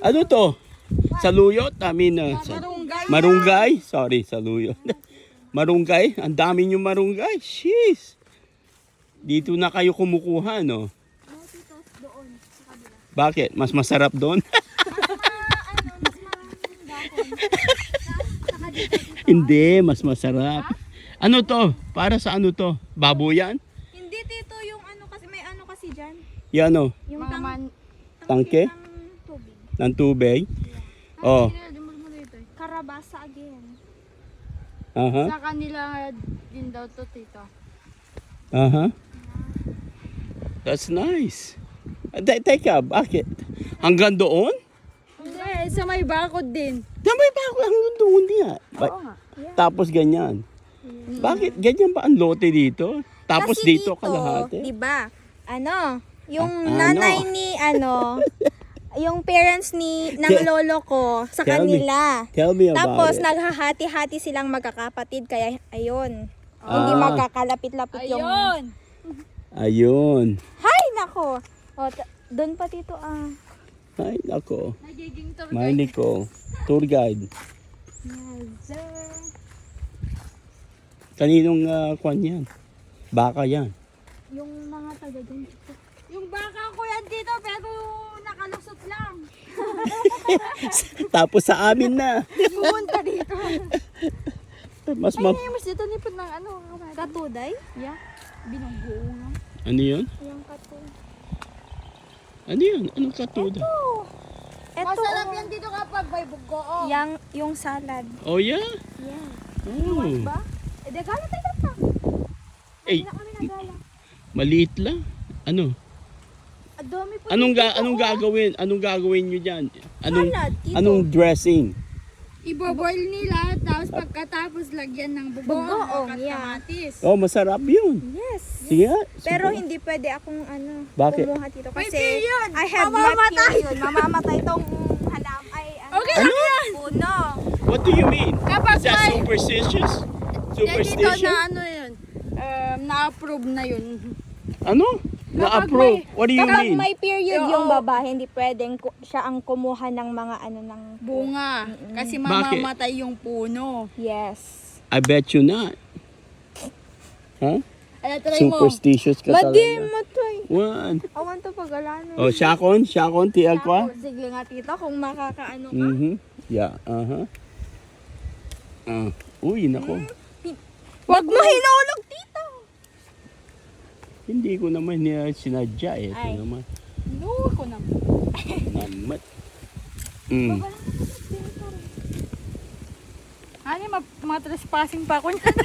Ano to? Saluyot? Marunggay? Sorry, saluyot. Marunggay? Ang dami nyo marunggay. Jeez. Dito na kayo kumukuha, no? Bakit? Mas masarap doon? Hindi, mas masarap. Ano to? Para sa ano to? Baboyan? Hindi tito, yung ano kasi, may ano kasi dyan. Yan o. Yung Tangke? ng tubig. Ng tubig? Oh. Karabasa again. Aha. Sa kanila din daw to, tito. Aha. That's nice. Teka, bakit? Hanggang doon? Hindi, sa may bakod din. Damay ba ako hanggang doon niya? Oo nga. Tapos ganyan. Bakit? Ganyan ba ang lote dito? Tapos Kasi dito kalahati? di ba? Ano, yung Ah, nanay ano? ni yung parents ng lolo ko sa Tell me. kanila. Tell me about Tapos it. naghahati-hati silang magkakapatid kaya ayun. Hindi Ah. magkakalapit-lapit yung... Ayun! Ayun. Hay, nako. O, doon pa tito Ay, nako. Nagiging tour Mahini ko. Tour guide. Yes, sir. Kaninong kwan yan? Baka yan. Yung mga taga dyan tito. Yung baka ko yan, tito, pero nakalusot lang. Tapos sa amin na. Pumunta dito. Mas ma... Mas dito nipod ng ano, Katuday? yeah. Binanggo nga. Ano yun? Yung katuday. Ano yun? Anong katuda? Eto, Masarap yan dito kapag may bugo. yung salad. Oh, yeah? Yeah. Oh. Ba? Eh, de gala tayo pa. Eh, Na kami nagala. maliit lang. Ano? Adami po. Anong gagawin? Anong gagawin nyo dyan? Salad, tito. Anong dressing? Iboboil nila, tapos pagkatapos lagyan ng bugoong Bugoong, at yeah. kamatis. Oh, masarap yun. Yes. Sige nga. Pero subukan. hindi pwede akong Bakit? kumuha dito May kasi period. I have Mamamatay. not period. Mamamatay tong halam ay Okay lang yan. puno. What do you mean? Kapag Is that may- superstitious? Yan dito Superstition? na ano yun, na-approve na yun. Ano? Na-approve? What do you Kapag mean? may period Oo. yung babae, hindi pwedeng siya ang kumuha ng mga ano ng Bunga. Kasi Bakit? mamamatay yung puno. Yes. I bet you not. Huh? Ano, try mo. Superstitious ka Madi talaga. matay. One. Awan to pagalanan. Oh, Shakon, tiyak ko. Sige nga tito kung makakaano ka. Mhm. Yeah, uy, nako. Wag mo hinulog tito. Hindi ko naman sinadya eh. Ay. Ito naman. No, ako naman. Namat. Mm. Ano, mga trespassing pa ako niyan.